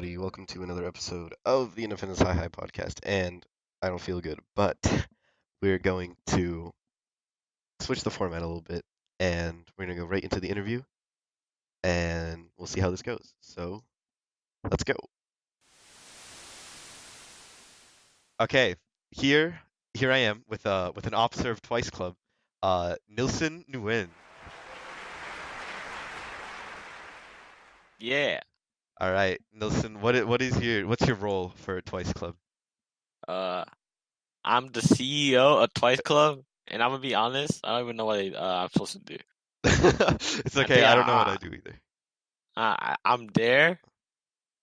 everybody. Welcome to another episode of the Independence High High podcast. And I don't feel good, but we're going to switch the format a little bit and we're going to go right into the interview and we'll see how this goes. So let's go. Okay, here I am with an officer of Twice Club, Nilson Nguyen. Yeah. All right, Nilson, what's your role for Twice Club? I'm the CEO of Twice Club, and I'm gonna be honest, I don't even know what I'm supposed to do. It's I okay. think I don't know what I do either. I'm there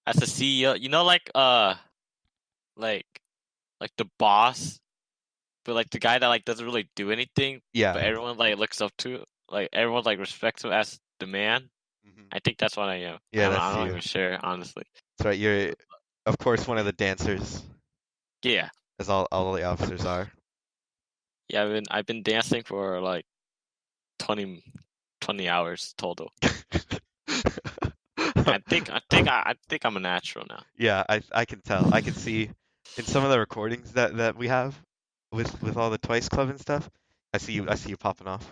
as the CEO. You know, like like the boss, but like the guy that like doesn't really do anything, Yeah. but everyone like looks up to, like everyone like respects him as the man. Mhm. I think that's what I am. Yeah, I'm that's not you. even sure, honestly. That's right. You're, of course, one of the dancers, Yeah, as all the officers are. yeah. I've been dancing for like 20, 20 hours total. I think I'm a natural now. Yeah, I can tell. I can see in some of the recordings that we have with all the Twice Club and stuff. I see you popping off.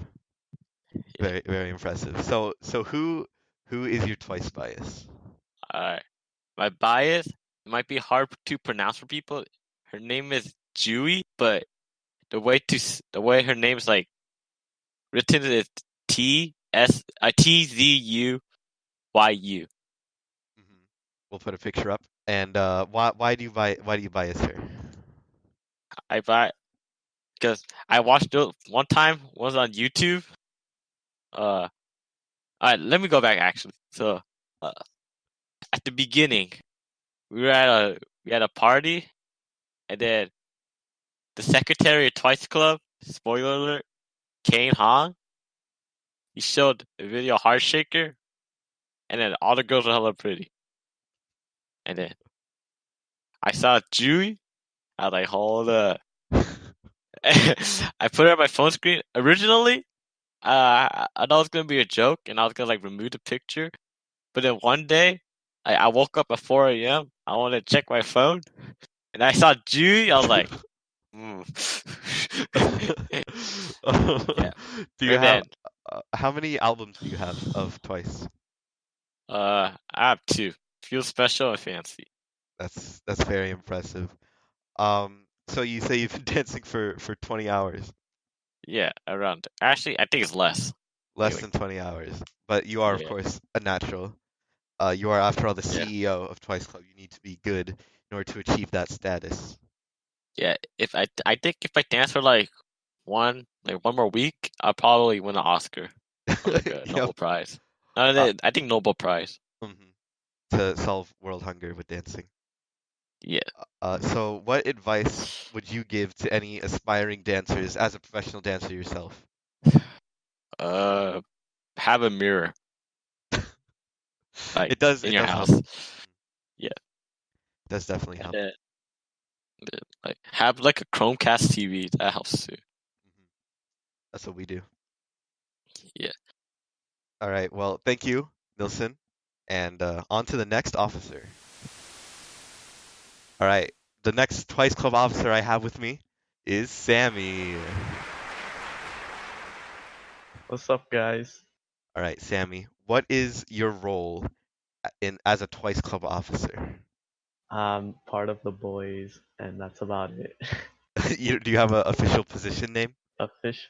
Yeah. Very impressive. So who is your Twice bias? Alright. My bias, it might be hard to pronounce for people. Her name is Jui, but the way her name is like written is TZUYU. Mhm. We'll put a picture up. And why do you bias her? I buy because I watched it one time was on YouTube. Uh, alright, let me go back actually. So, uh, at the beginning, we were at a party, and then the secretary of Twice Club, spoiler alert, Caine, he showed a video of Heart Shaker, and then all the girls were hella pretty. And then I saw Chewy. I was like, hold up. I put it on my phone screen. Originally, I thought it was gonna be a joke, and I was gonna like remove the picture. But then one day, I woke up at 4 a.m. I wanted to check my phone, and I saw Chewy. I was like, hmm. Yeah. Do you And have then, how many albums do you have of Twice? I have two. Feel Special and Fancy. That's very impressive. So you say you've been dancing for 20 hours, Yeah, around. Actually, I think it's less. less Anyway, than 20 hours, but you are of yeah, course a natural. You are after all the yeah. CEO of Twice Club. You need to be good in order to achieve that status. Yeah, if I think if I dance for like one more week, I'll probably win an Oscar or like a Yep. Nobel Prize. Uh, No, I think Nobel Prize. mhm. To solve world hunger with dancing. Yeah. So what advice would you give to any aspiring dancers as a professional dancer yourself? Uh, have a mirror like It does in it your does help. house. Yeah, It does definitely and help. then like have like a Chromecast TV. That helps too. Mhm. That's what we do. Yeah. All right. Well, thank you, Nilsson. And on to the next officer. All right. The next Twice Club officer I have with me is Sammy. What's up, guys? All right, Sammy. What is your role in as a Twice Club officer? I'm part of the boys, and that's about it. Do you have an official position name? A fish.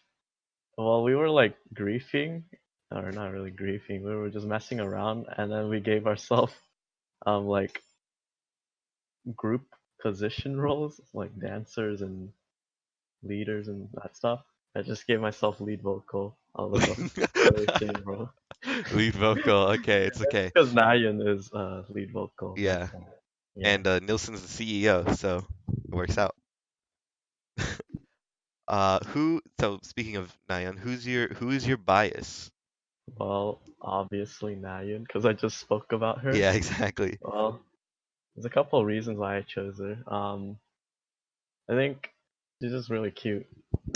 Well, we were like griefing, or not really griefing. We were just messing around, and then we gave ourselves like group position roles, like dancers and leaders and that stuff. I just gave myself lead vocal. I was the same role. Lead vocal. Okay, it's That's okay. because Nayan is lead vocal. Yeah. Yeah. And Nilsson's the CEO, so it works out. So speaking of Nayan, who is your bias? Well, obviously Nayan, because I just spoke about her. Yeah, exactly. Well, there's a couple of reasons why I chose her. I think she's just really cute.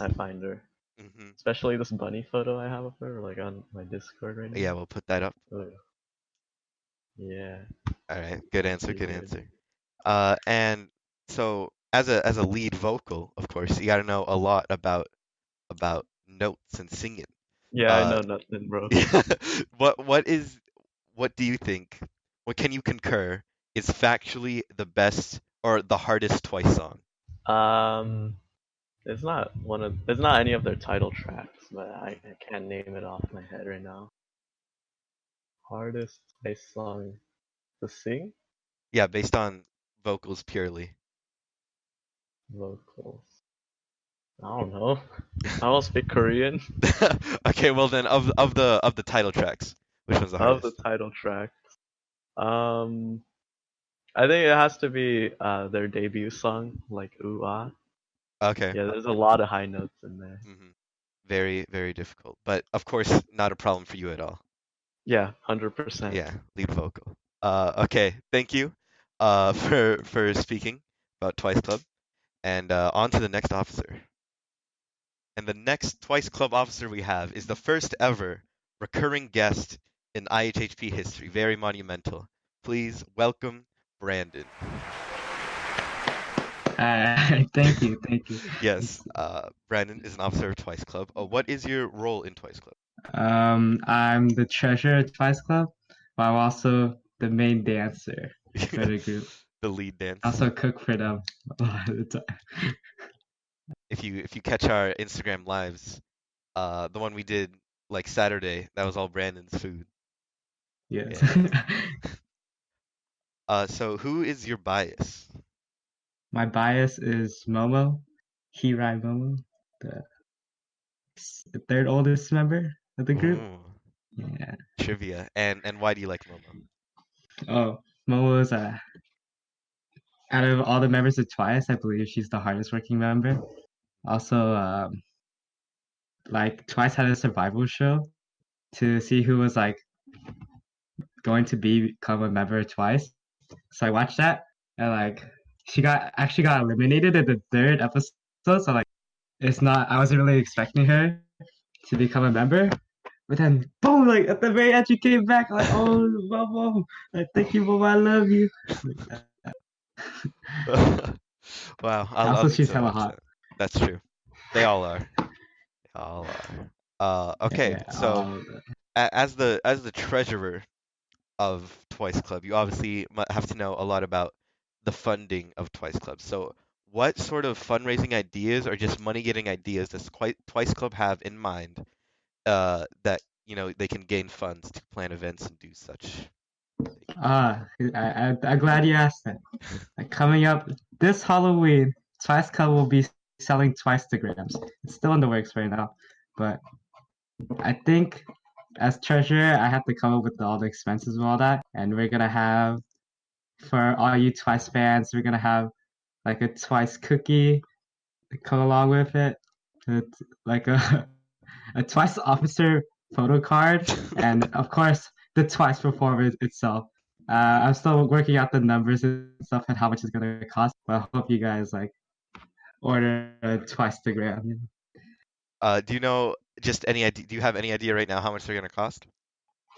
I find her, Hmm. especially this bunny photo I have of her, like on my Discord right Yeah, now. we'll put that up. Oh, yeah. All right, good answer, good Figured. answer. And so as a lead vocal, of course, you got to know a lot about notes and singing. Yeah, I Uh, know nothing, bro. what do you think? What can you concur is factually the best or the hardest Twice song? Um, it's not any of their title tracks, but I can't name it off my head right now. Hardest Twice song to sing? Yeah, based on vocals purely. Vocals. I don't know. I don't speak Korean. Okay, well then of the title tracks, which one's the Of the hardest? title track. Um, I think it has to be their debut song, like Ooh Ah. Okay. Yeah, there's a lot of high notes in there. Very, very difficult. But of course, not a problem for you at all. Yeah, 100%. Yeah, lead vocal. Okay, thank you for speaking about Twice Club. And on to the next officer. And the next Twice Club officer we have is the first ever recurring guest in IHHP history. Very monumental. Please welcome Brandon. Thank you, thank you. Yes, Brandon is an officer of Twice Club. What is your role in Twice Club? I'm the treasurer at Twice Club, but I'm also the main dancer for the group. The lead dance. I also cook for them a lot of the time. If you catch our Instagram lives, the one we did like Saturday, that was all Brandon's food. Yes. Yeah. So who is your bias? My bias is Momo, Hirai Momo, the the third oldest member of the group. Ooh, Yeah. trivia. And why do you like Momo? Oh, Momo is out of all the members of Twice, I believe she's the hardest working member. Also, like Twice had a survival show to see who was like going to become a member twice. So I watched that and like she actually got eliminated in the third episode. So like it's not I wasn't really expecting her to become a member. But then boom, like at the very end she came back like, oh Momo, like thank you, Momo, I love you. Wow, I'll Also need she's to hella watch hot. that. That's true. They all are. They all are. Okay, Yeah, so as the treasurer of Twice Club, you obviously have to know a lot about the funding of Twice Club. So, what sort of fundraising ideas or just money getting ideas does Twice Club have in mind that they can gain funds to plan events and do such? I'm glad you asked that. Like, coming up this Halloween, Twice Club will be selling Twice-grams. It's still in the works right now, but I think as treasurer, I have to come up with all the expenses and all that, and we're gonna have for all you Twice fans, we're gonna have like a Twice cookie to come along with it. It's like a a Twice officer photo card, and of course the Twice performance itself. I'm still working out the numbers and stuff and how much it's gonna cost, but I hope you guys like order a Twice-gram. Do you know just any idea? Do you have any idea right now how much they're gonna cost?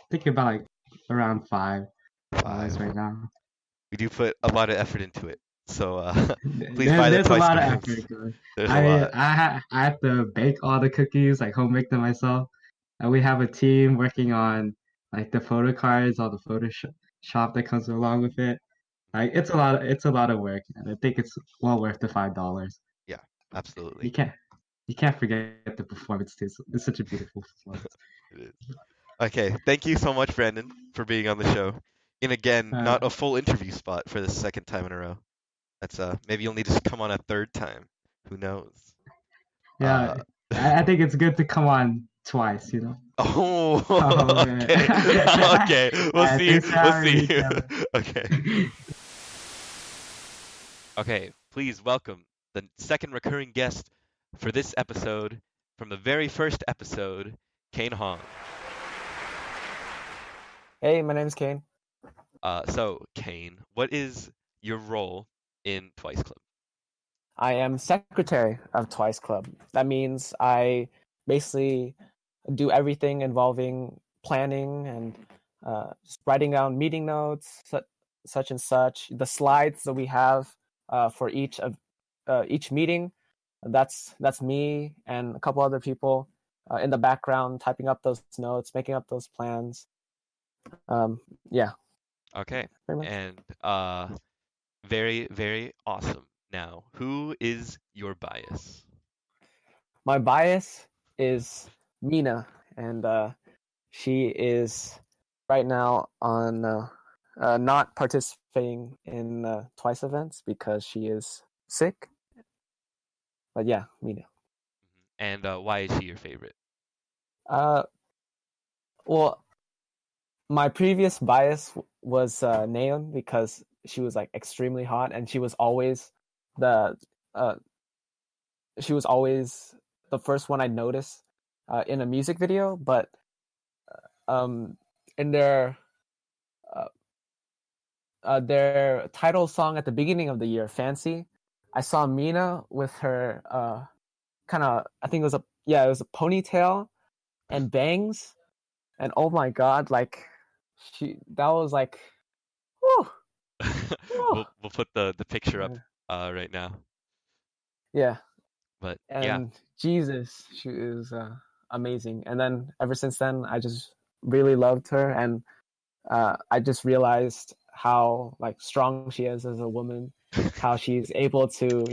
Think about like around $5 right Five. now. We do put a lot of effort into it, so please There's buy the there's a Twice lot of grams. effort going. There's a lot. I have to bake all the cookies, like home make them myself. And we have a team working on like the photo cards, all the Photoshop that comes along with it. Like it's a lot of work, and I think it's well worth the $5. Yeah, You absolutely. can't you can't forget the performance too. It's such a beautiful performance. It is. Okay, thank you so much, Brandon, for being on the show. And again, Uh, not a full interview spot for the second time in a row. That's maybe you'll need to come on a third time. Who knows? Uh yeah, I think it's good to come on twice, you know. oh, Oh man. okay. Okay. We'll Alright, see you. thanks for We'll having see me, you. Kevin. Okay. Okay, please welcome the second recurring guest for this episode from the very first episode, Caine Hong. Hey, my name's Caine. So Caine, what is your role in Twice Club? I am secretary of Twice Club. That means I basically do everything involving planning and just writing down meeting notes, such and such. The slides that we have for each meeting, that's me and a couple other people in the background typing up those notes, making up those plans. Yeah, Okay. pretty much. And very, very awesome. Now, who is your bias? My bias is Mina, and she is right now on not participating in Twice events because she is sick. But yeah, Mina. And why is she your favorite? Well, my previous bias was Neon because she was like extremely hot, and she was always the uh, first one I noticed in a music video. But in their title song at the beginning of the year, Fancy, I saw Mina with her kind of, I think it was a ponytail and bangs, and oh my god, like that was like, whew, whew. We'll put the picture up right now. Yeah, But yeah, and Jesus, she is amazing. And then ever since then, I just really loved her, and I just realized how like strong she is as a woman, how she's able to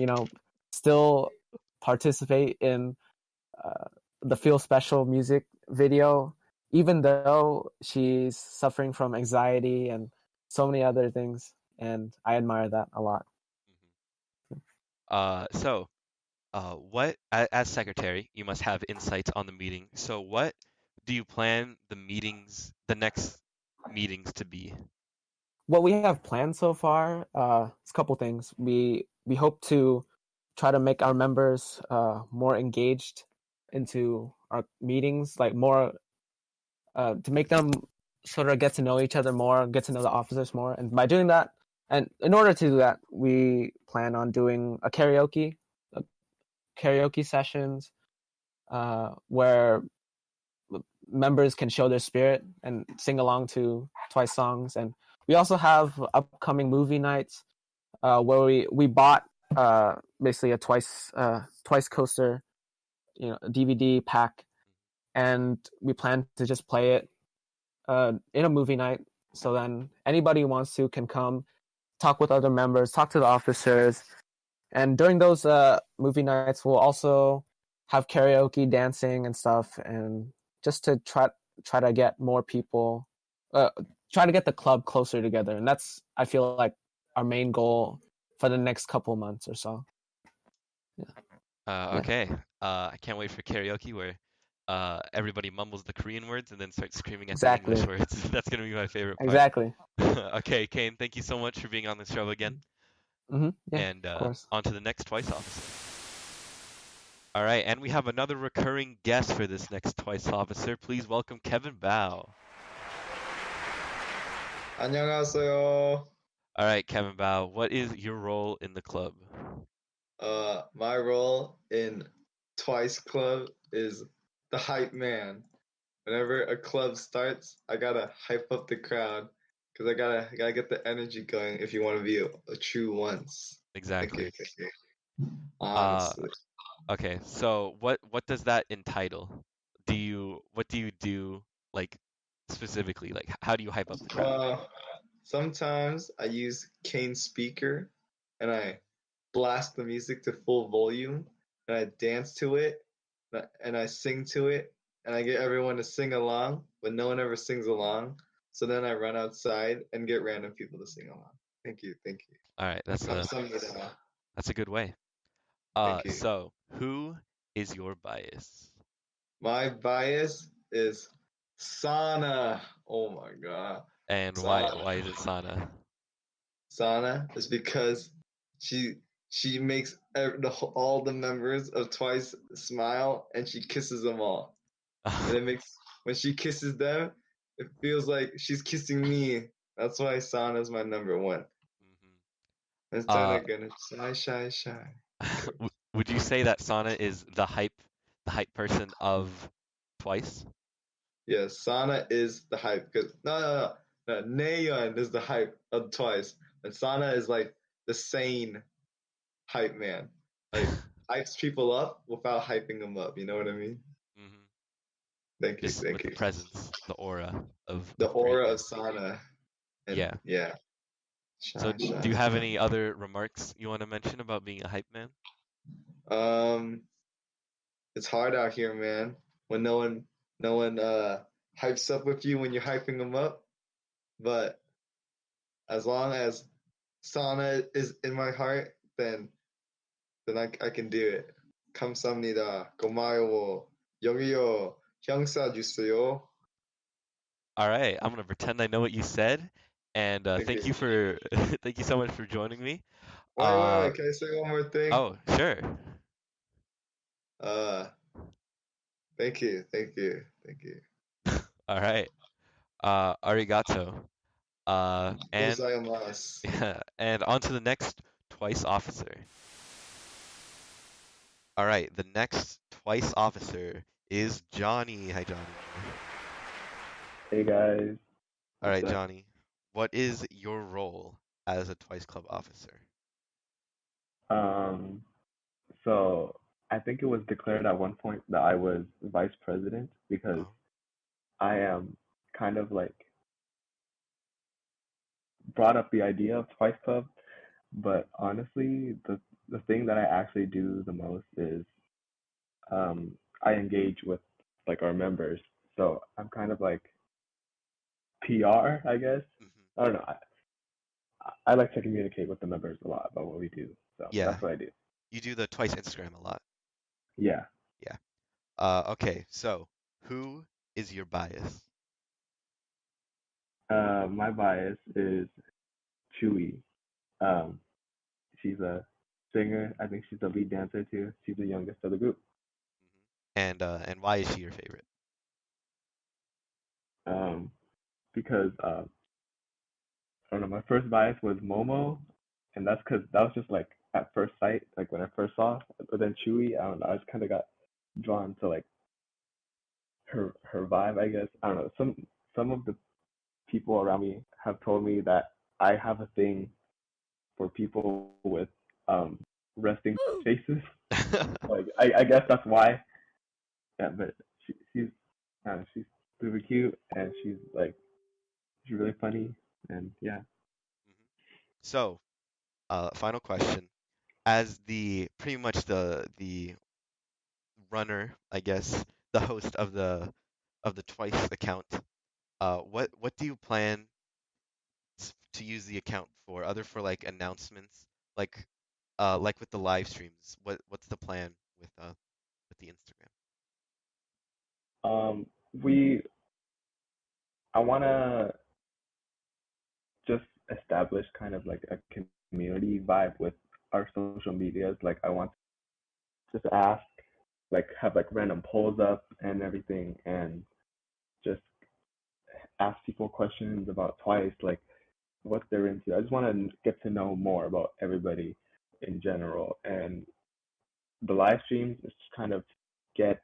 still participate in the Feel Special music video, even though she's suffering from anxiety and so many other things, and I admire that a lot. So what as secretary, you must have insights on the meeting. So what do you plan the next meetings to be? What we have planned so far is a couple things. We hope to try to make our members more engaged into our meetings, like more to make them sort of get to know each other more, get to know the officers more. And by doing that, and in order to do that, we plan on doing a karaoke sessions where members can show their spirit and sing along to Twice songs. And we also have upcoming movie nights where we bought basically a Twice coaster, DVD pack, and we plan to just play it in a movie night. So then anybody who wants to can come, talk with other members, talk to the officers, and during those movie nights, we'll also have karaoke, dancing, and stuff, and just to try to get more people, try to get the club closer together, and that's, I feel like, our main goal for the next couple months or so. Yeah. Okay. I can't wait for karaoke where everybody mumbles the Korean words and then starts screaming at the English Exactly. words. That's gonna be my favorite part. Exactly. Okay, Caine, thank you so much for being on the show again. Yeah, And of course. on to the next Twice officer. All right, and we have another recurring guest for this next Twice officer. Please welcome Kevin Bao. 안녕하세요. All right, Kevin Bao, what is your role in the club? My role in Twice Club is the hype man. Whenever a club starts, I gotta hype up the crowd because I gotta get the energy going if you want to be a true once. Exactly. Thank you. Honestly. Okay, so what does that entitle? What do you do, like, specifically? Like, how do you hype up the crowd? Sometimes I use Caine speaker and I blast the music to full volume and I dance to it and I sing to it and I get everyone to sing along, but no one ever sings along. So then I run outside and get random people to sing along. Thank you. All right, that's a good way. Thank you. So who is your bias? My bias is Sana. Oh my god. And Sana. why is it Sana? Sana is because she makes all the members of Twice smile and she kisses them all. And it makes, when she kisses them, it feels like she's kissing me. That's why Sana is my number one. And Sana gonna shy. Would you say that Sana is the hype person of Twice? Yes, Sana is the hype. Cause no, Nayeon is the hype of Twice, and Sana is like the sane hype man. Like hypes people up without hyping them up. You know what I mean? Hmm. Thank you, Just thank with the you. presence, the aura The of aura of greatness. Sana, and Yeah. yeah, So, shine, do you shine. have any other remarks you want to mention about being a hype man? It's hard out here, man. When no one hypes up with you when you're hyping them up. But as long as Sana is in my heart, then I can do it. 감사합니다. 고마워. 여기요. 형사 주세요. All right, I'm gonna pretend I know what you said, and Thank thank you. you for thank you so much for joining me. Wait. Can I say one more thing? Oh, sure. Uh, thank you. All right. Arigato. And Gozaimasu. yeah, and on to the next twice officer. All right, the next twice officer is Johnny. Hi, Johnny. Hey guys, All right, what's up? Johnny. What is your role as a Twice Club officer? Um, so I think it was declared at one point that I was vice president because Oh. I am kind of like brought up the idea of Twice Club, but honestly, the thing that I actually do the most is I engage with like our members. So I'm kind of like PR, I guess. Hmm. I don't know. I like to communicate with the members a lot about what we do. So Yeah, that's what I do. you do the Twice Instagram a lot. Yeah. Yeah. Okay, so who is your bias? My bias is Chewy. Um, she's a singer. I think she's the lead dancer too. She's the youngest of the group. And why is she your favorite? Um, because I don't know. My first bias was Momo, and that's because that was just like at first sight, like when I first saw. But then Chewy, I don't know. I just kind of got drawn to like her vibe. I guess I don't know. Some of the people around me have told me that I have a thing for people with resting faces. Like I guess that's why. Yeah, but she's super cute and she's really funny and yeah. Mhm. So, final question. As the pretty much the runner, I guess, the host of the Twice account, what do you plan to use the account for, other for like announcements, like with the live streams? What's the plan with the Instagram? We I want to just establish kind of like a community vibe with our social medias. Like I want to just ask, like have like random polls up and everything, and just ask people questions about Twice, like what they're into. I just want to get to know more about everybody in general, and the live streams is kind of get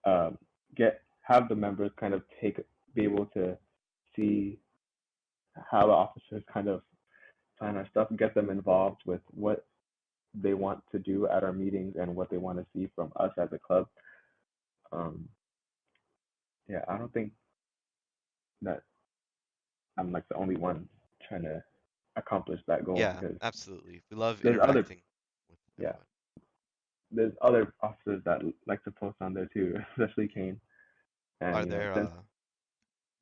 um, get have the members kind of be able to see how the officers kind of plan our stuff, get them involved with what they want to do at our meetings and what they want to see from us as a club. Um, yeah, I don't think that I'm like the only one trying to accomplish that goal Yeah, because absolutely. We love there's other interacting with yeah everyone. there's other officers that like to post on there too, especially Caine. And Are there since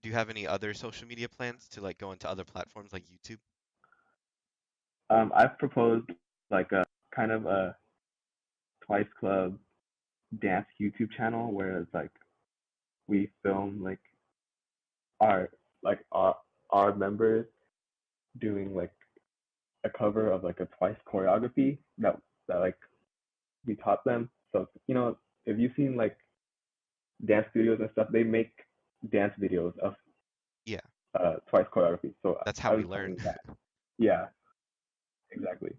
do you have any other social media plans to like go into other platforms like YouTube? I've proposed like a kind of a Twice Club dance YouTube channel where it's like we film our like our members doing like a cover of like a Twice choreography that like we taught them. So if you've seen like dance studios and stuff, they make dance videos of Yeah, Twice choreography. So that's how I we was learn. planning that. Yeah, exactly.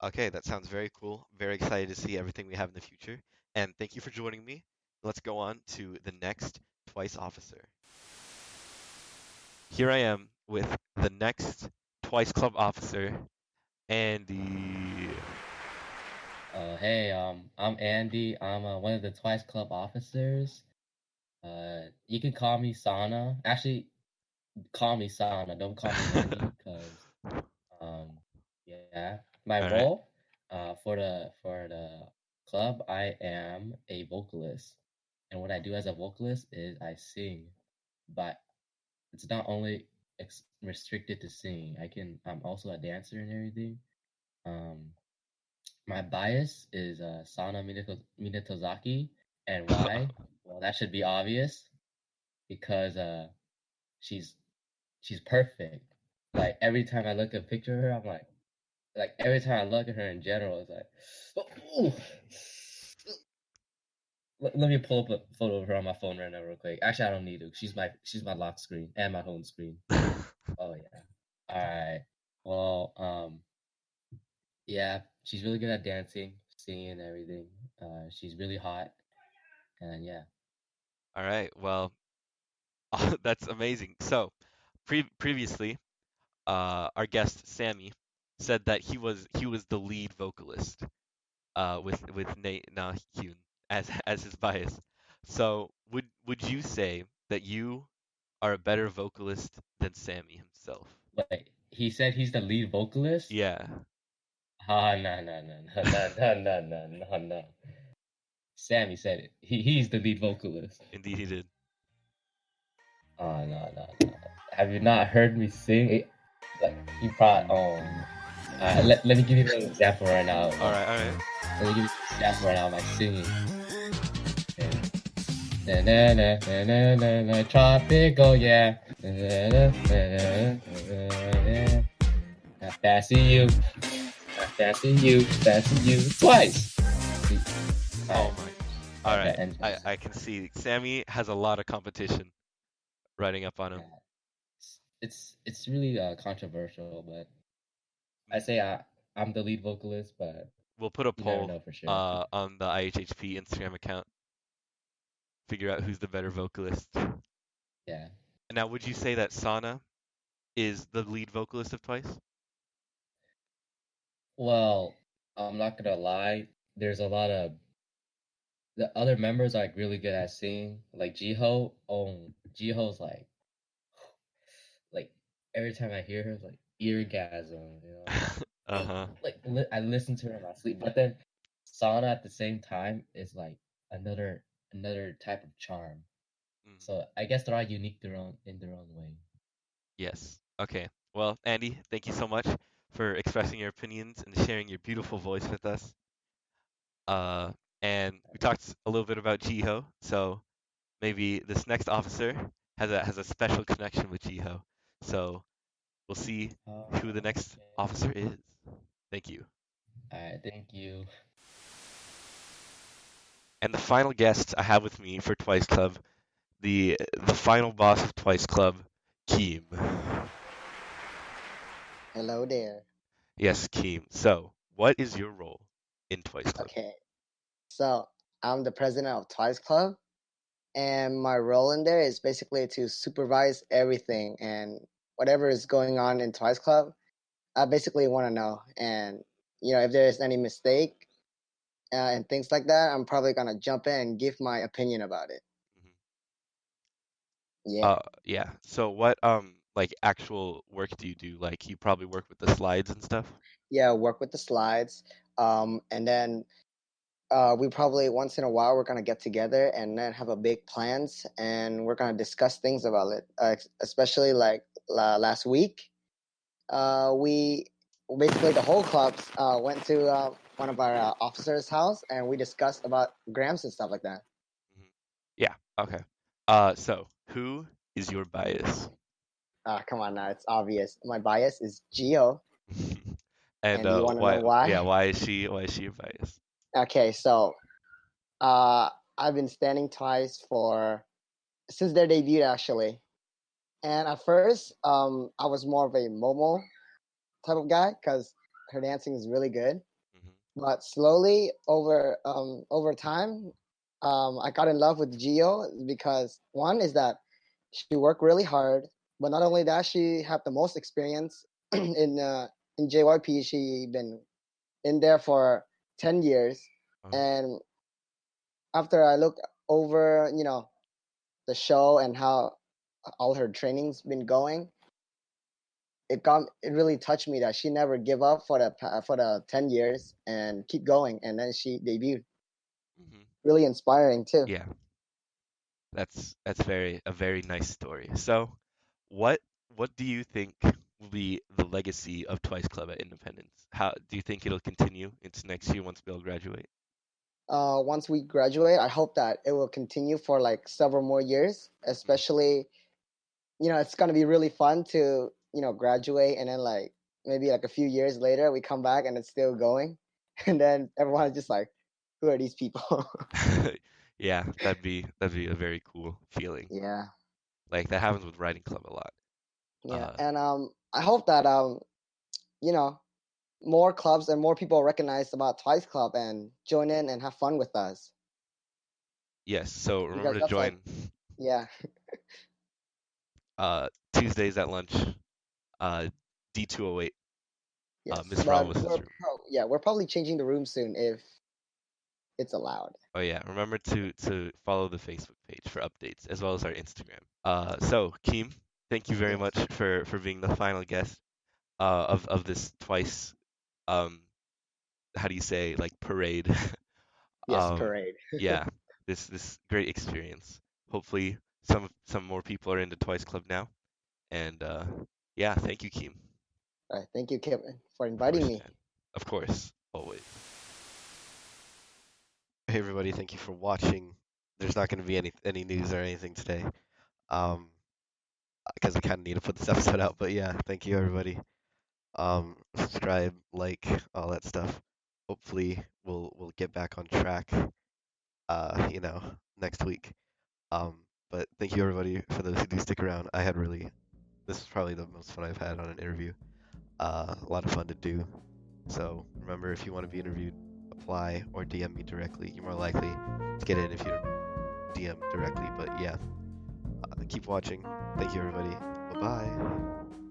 Okay, that sounds very cool. Very excited to see everything we have in the future. And thank you for joining me. Let's go on to the next Twice officer. here I am with the next Twice Club officer, Andy. Hey, I'm Andy. I'm one of the Twice Club officers. You can call me Sana. Actually, call me Sana. Don't call me Andy, because yeah. My All right. role, for the club, I am a vocalist, and what I do as a vocalist is I sing, but it's not only restricted to singing. I'm also a dancer and everything. Um, My bias is Sana Minatozaki, and why? Well, that should be obvious, because she's she's perfect. Like every time I look at a picture of her, I'm like every time I look at her in general, it's like, oh. Let me pull up a photo of her on my phone right now, real quick. Actually, I don't need to. She's my lock screen and my home screen. Oh yeah. All right. Well, yeah, she's really good at dancing, singing, and everything. She's really hot, and yeah. All right. Well, that's amazing. So, previously, our guest Sammy said that he was the lead vocalist, with Nate Nahun as his bias. So, would you say that you are a better vocalist than Sammy himself? Wait, he said he's the lead vocalist? Yeah. Ah, no, no, no, no, no, no, no, no, no, no. Sammy said it. He's the lead vocalist. Indeed, he did. Oh, no, no, no. Have you not heard me sing? Like, you probably, let me give you an example right now. All right. All right. Let me give you an example right now of my singing. Na na na na na na na, tropical, yeah. Na na na na na na. I fancy you. I fancy you. Fancy you twice. Oh my. All right. and I can see Sammy has a lot of competition riding up on him. it's really controversial, but I say I'm the lead vocalist, but We'll put a you never poll know for sure. on the IHHP Instagram account. Figure out who's the better vocalist. Yeah. Now, would you say that Sana is the lead vocalist of Twice? Well, I'm not gonna lie. There's a lot of the other members are like really good at singing. Like Jiho. Jiho's like every time I hear her, it's like eargasm. You know. Uh-huh. Like I listen to her in my sleep, but then Sana at the same time is like another type of charm. Mm. So I guess they're all unique in their own way. Yes. Okay. Well, Andy, thank you so much for expressing your opinions and sharing your beautiful voice with us. And we talked a little bit about Jiho, so maybe this next officer has a special connection with Jiho. So we'll see who the next Okay. officer is. Thank you. All right, thank you. And the final guest I have with me for Twice Club, the final boss of Twice Club, Keem. Hello there. Yes, Keem. So, what is your role in Twice Club? Okay, so I'm the president of Twice Club, and my role in there is basically to supervise everything and whatever is going on in Twice Club. I basically want to know, and if there's any mistake and things like that, I'm probably gonna jump in and give my opinion about it. Yeah. Yeah. So what like actual work do you do? Like you probably work with the slides and stuff? Yeah, work with the slides, and then we probably once in a while we're gonna get together and then have a big plans, and we're gonna discuss things about it. Especially like last week, we basically the whole clubs went to one of our officers' house, and we discussed about grams and stuff like that. Yeah. Okay. So who is your bias? Come on now, it's obvious. My bias is Geo, And and you want to know why? Yeah, why is she your bias? Okay, so I've been standing Twice since their debut actually. And at first, I was more of a Momo type of guy because her dancing is really good. But slowly over time, I got in love with Geo because one is that she worked really hard But not only that, she have the most experience in JYP. She been in there for 10 years, Uh-huh. and after I look over, the show and how all her training's been going, it really touched me that she never give up for the 10 years and keep going, and then she debuted. Hmm. Really inspiring too. Yeah, that's a very nice story. So, what what do you think will be the legacy of Twice Club at Independence? How do you think it'll continue into next year once we all graduate? Once we graduate, I hope that it will continue for like several more years. Especially, it's gonna be really fun to graduate and then like maybe like a few years later we come back and it's still going, and then everyone's just like, who are these people? Yeah, that'd be a very cool feeling. Yeah, Like that happens with Writing Club a lot. yeah, Uh, and I hope that you know more clubs and more people recognize about Twice Club and join in and have fun with us, yes, so remember because to that's like, join yeah, Tuesdays at lunch, uh, D208, yes. Miss But Ramos's room. we're probably changing the room soon if it's allowed. Oh yeah, remember to follow the Facebook page for updates as well as our Instagram. So Keem, thank you very Yes, much for being the final guest of this twice how do you say, like, parade. yes, um parade. yeah, this great experience. Hopefully some more people are into Twice Club now. And yeah, thank you, Keem. All right, thank you, Kevin, for Of inviting course, me. man. Of course, always. Hey everybody, thank you for watching. There's not going to be any news or anything today, um, because I kind of need to put this episode out. But yeah, thank you everybody. Subscribe, like, all that stuff. Hopefully, we'll get back on track. Next week. But thank you everybody for those who do stick around. This is probably the most fun I've had on an interview. A lot of fun to do. So remember, if you want to be interviewed, apply or DM me directly. You're more likely to get in if you DM directly. But yeah, keep watching. Thank you, everybody. Bye bye.